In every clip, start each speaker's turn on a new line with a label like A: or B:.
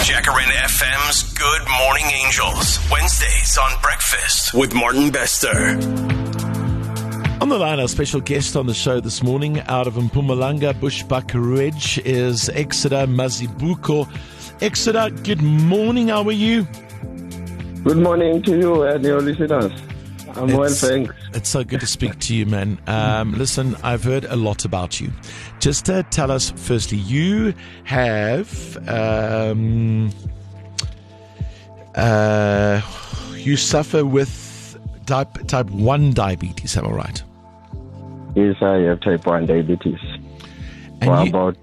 A: Jacaranda FM's Good Morning Angels. Wednesdays on Breakfast with Martin Bester.
B: On the line, our special guest on the show this morning out of Mpumalanga, Bushbuck Ridge, is Exeter Mazibuko. Exeter, good morning. How are you?
C: Good morning to you and your listeners. I'm well, thanks.
B: It's so good to speak to you, man. Listen, I've heard a lot about you. Just tell us, firstly, you have you suffer with type 1 diabetes, am I right?
C: Yes, I have type 1 diabetes
B: And
C: about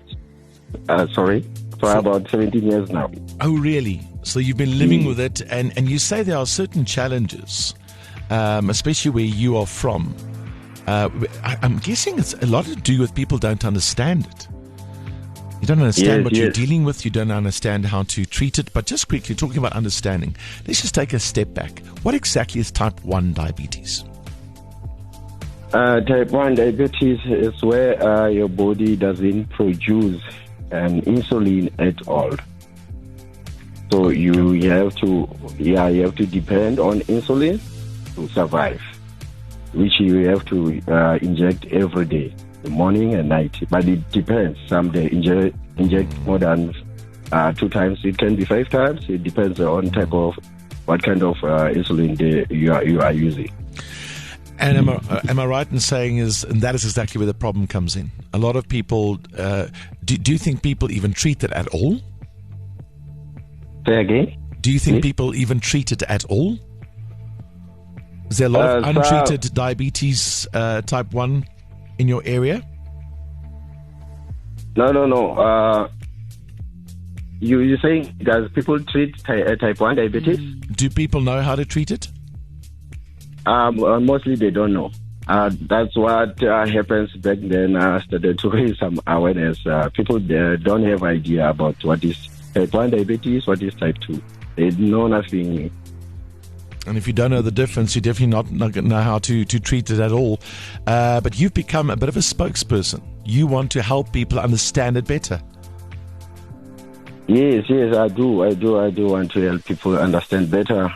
C: 17 years now.
B: Oh, really? So you've been living with it, and you say there are certain challenges, especially where you are from. I'm guessing it's a lot to do with people don't understand it. You don't understand what you're dealing with. You don't understand how to treat it. But just quickly, talking about understanding, let's just take a step back. What exactly is type 1 diabetes?
C: Type 1 diabetes is where your body doesn't produce insulin at all. So you have to depend on insulin to survive, which you have to inject every day, the morning and night. But it depends. Some they inject more than 2 times. It can be 5 times. It depends on what kind of insulin you are using.
B: And am I right in saying and that is exactly where the problem comes in? A lot of people, do you think people even treat it at all?
C: Say again?
B: Do you think people even treat it at all? Is there a lot of untreated diabetes type 1 in your area?
C: No. You're saying, does people treat type 1 diabetes?
B: Do people know how to treat it?
C: Mostly they don't know. That's what happens back then. I started to raise some awareness. People don't have idea about what is type 1 diabetes, what is type 2. They know nothing.
B: And if you don't know the difference, you definitely not going to know how to treat it at all. But you've become a bit of a spokesperson. You want to help people understand it better.
C: Yes, I do. I do want to help people understand better.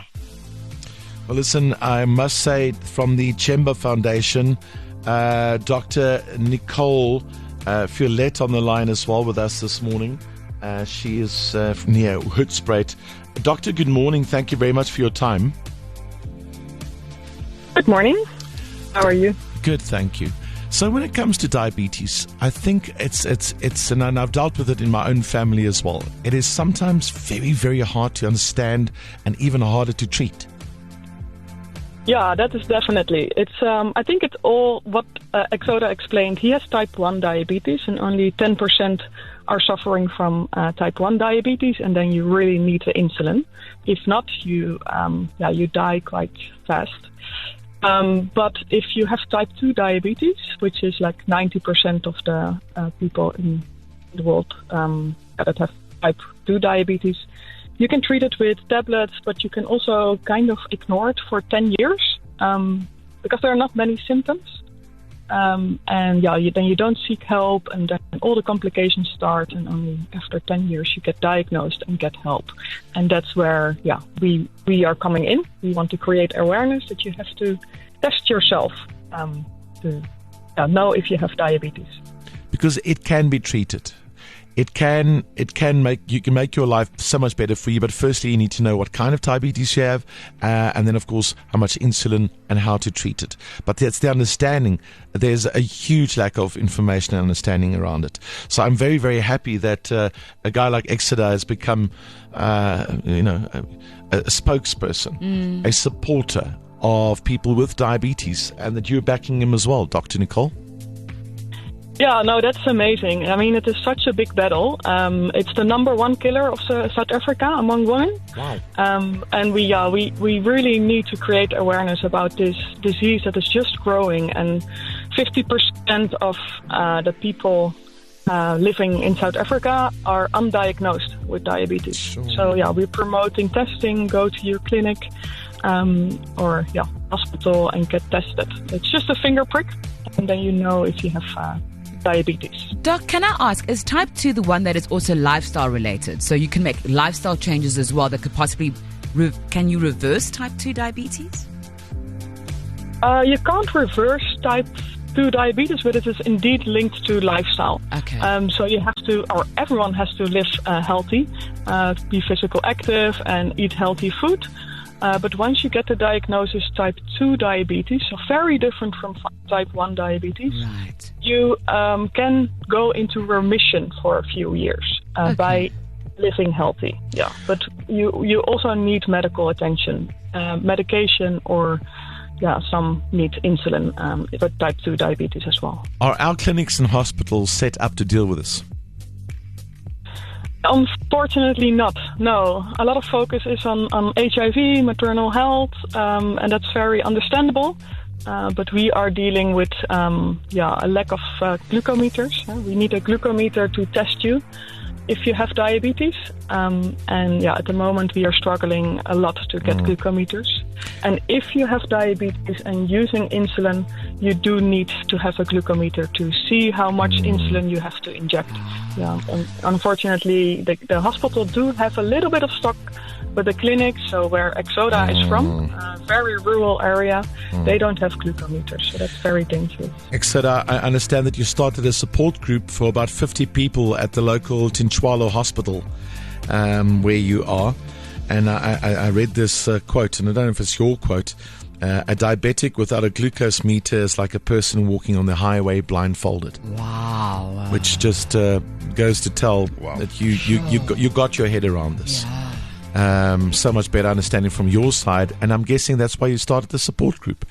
B: Well, listen, I must say from the Chemba Foundation, Dr. Nicole Fiolet on the line as well with us this morning. She is near Hoedspruit. Doctor, good morning. Thank you very much for your time.
D: Good morning. How are you?
B: Good, thank you. So when it comes to diabetes, I think it's and I've dealt with it in my own family as well. It is sometimes very, very hard to understand and even harder to treat.
D: Yeah, that is definitely. It's. I think it's all what Exoda explained. He has type 1 diabetes, and only 10% are suffering from type 1 diabetes, and then you really need the insulin. If not, you die quite fast. But if you have type 2 diabetes, which is like 90% of the people in the world that have type 2 diabetes, you can treat it with tablets, but you can also kind of ignore it for 10 years because there are not many symptoms. Then you don't seek help, and then all the complications start, and only after 10 years you get diagnosed and get help. And that's where, we are coming in. We want to create awareness that you have to test yourself to know if you have diabetes. Because
B: it can be treated. It can make your life so much better for you. But firstly, you need to know what kind of diabetes you have, and then of course how much insulin and how to treat it. But that's the understanding. There's a huge lack of information and understanding around it. So I'm very, very happy that a guy like Exeter has become, a spokesperson, a supporter of people with diabetes, and that you're backing him as well, Dr. Nicole.
D: Yeah, no, that's amazing. I mean, it is such a big battle. It's the number 1 killer of South Africa among women.
B: Wow.
D: And we really need to create awareness about this disease that is just growing. And 50% of the people living in South Africa are undiagnosed with diabetes.
B: Sure.
D: So, we're promoting testing. Go to your clinic or hospital and get tested. It's just a finger prick, and then you know if you have diabetes.
E: Doc, can I ask, is type 2 the one that is also lifestyle related? So you can make lifestyle changes as well that could possibly, can you reverse type 2 diabetes?
D: You can't reverse type 2 diabetes, but it is indeed linked to lifestyle.
E: Okay.
D: So you have to, or everyone has to live healthy, be physical active and eat healthy food. But once you get the diagnosis type 2 diabetes, so very different from type 1 diabetes,
E: Right.
D: you can go into remission for a few years by living healthy. Yeah, but you also need medical attention, medication, or some need insulin for type 2 diabetes as well.
B: Are our clinics and hospitals set up to deal with this?
D: Unfortunately not, no. A lot of focus is on HIV, maternal health, and that's very understandable. But we are dealing with a lack of glucometers. We need a glucometer to test you if you have diabetes. At the moment we are struggling a lot to get glucometers. And if you have diabetes and using insulin, you do need to have a glucometer to see how much insulin you have to inject. Yeah, and unfortunately, the hospital do have a little bit of stock, but the clinic, so where Exoda is from, a very rural area, they don't have glucometers, so that's very dangerous.
B: Exoda, I understand that you started a support group for about 50 people at the local Tinchwalo hospital, where you are. And I read this quote, and I don't know if it's your quote. A diabetic without a glucose meter is like a person walking on the highway blindfolded.
E: Wow.
B: Which just goes to tell that you got your head around this.
E: Yeah.
B: So much better understanding from your side, and I'm guessing that's why you started the support group.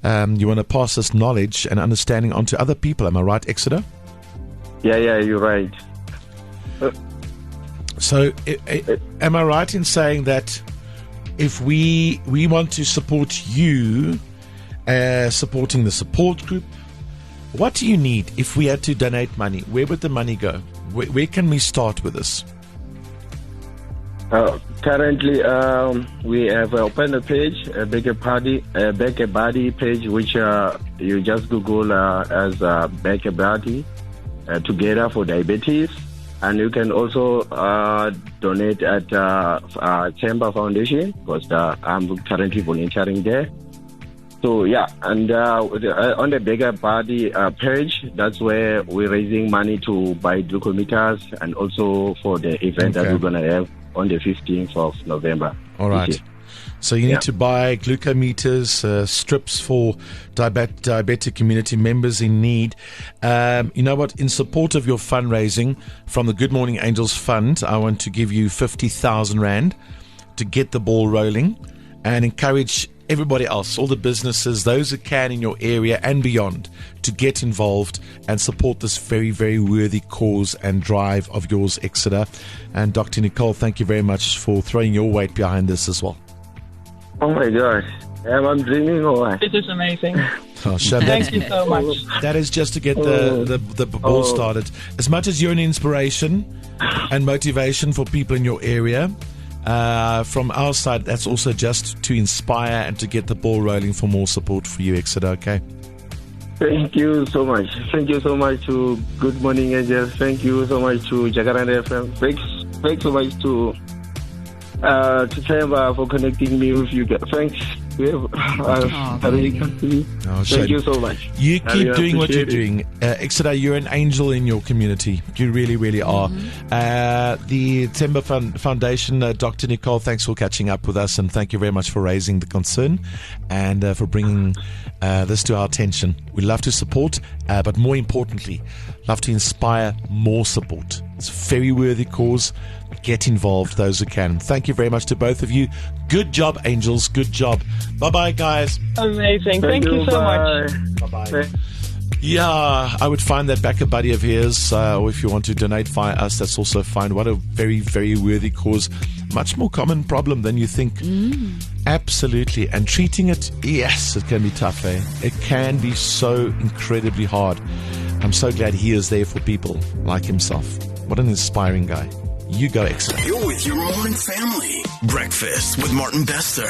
B: You want to pass this knowledge and understanding on to other people. Am I right, Exeter?
C: Yeah, you're right.
B: So, am I right in saying that if we want to support you, supporting the support group, what do you need if we had to donate money? Where would the money go? Where can we start with this?
C: Currently, we have opened a page, a Beg a Body page, which you just Google as Beg a Body Together for Diabetes. And you can also donate at Chamber Foundation, because I'm currently volunteering there. So, and on the Bigger Body page, that's where we're raising money to buy glucometers and also for the event that we're going to have on the 15th of November.
B: All right. So you need to buy glucometers, strips for diabetic community members in need. You know what? In support of your fundraising from the Good Morning Angels Fund, I want to give you 50,000 Rand to get the ball rolling and encourage everybody else, all the businesses, those who can in your area and beyond, to get involved and support this very, very worthy cause and drive of yours, Exeter. And Dr. Nicole, thank you very much for throwing your weight behind this as well.
C: Oh my gosh, I'm dreaming or what?
D: It is amazing.
B: Oh,
D: Thank you so much.
B: That is just to get the ball started. As much as you're an inspiration and motivation for people in your area, from our side, that's also just to inspire and to get the ball rolling for more support for you, Exeter, okay?
C: Thank you so much. Thank you so much to Good Morning Angels. Thank you so much to Jacaranda FM. Thanks so much to Chamber for connecting me with you guys. Thanks. Thank you so much.
B: You keep doing what you're doing. Exeter, you're an angel in your community. You really, really are. The Timber Foundation, Dr. Nicole, thanks for catching up with us, and thank you very much for raising the concern and for bringing this to our attention. We love to support, but more importantly, love to inspire more support. It's a very worthy cause. Get involved, those who can. Thank you very much to both of you. Good job, Angels. Good job. Bye-bye, guys.
D: Amazing. Thank you so much.
B: Bye-bye. Yeah, I would find that back a buddy of his, or if you want to donate via us, that's also fine. What a very, very worthy cause. Much more common problem than you think. Absolutely. And treating it, yes, it can be tough, eh? It can be so incredibly hard. I'm so glad he is there for people like himself. What an inspiring guy. You go, Exeter.
A: You're with your morning family. Breakfast with Martin Bester.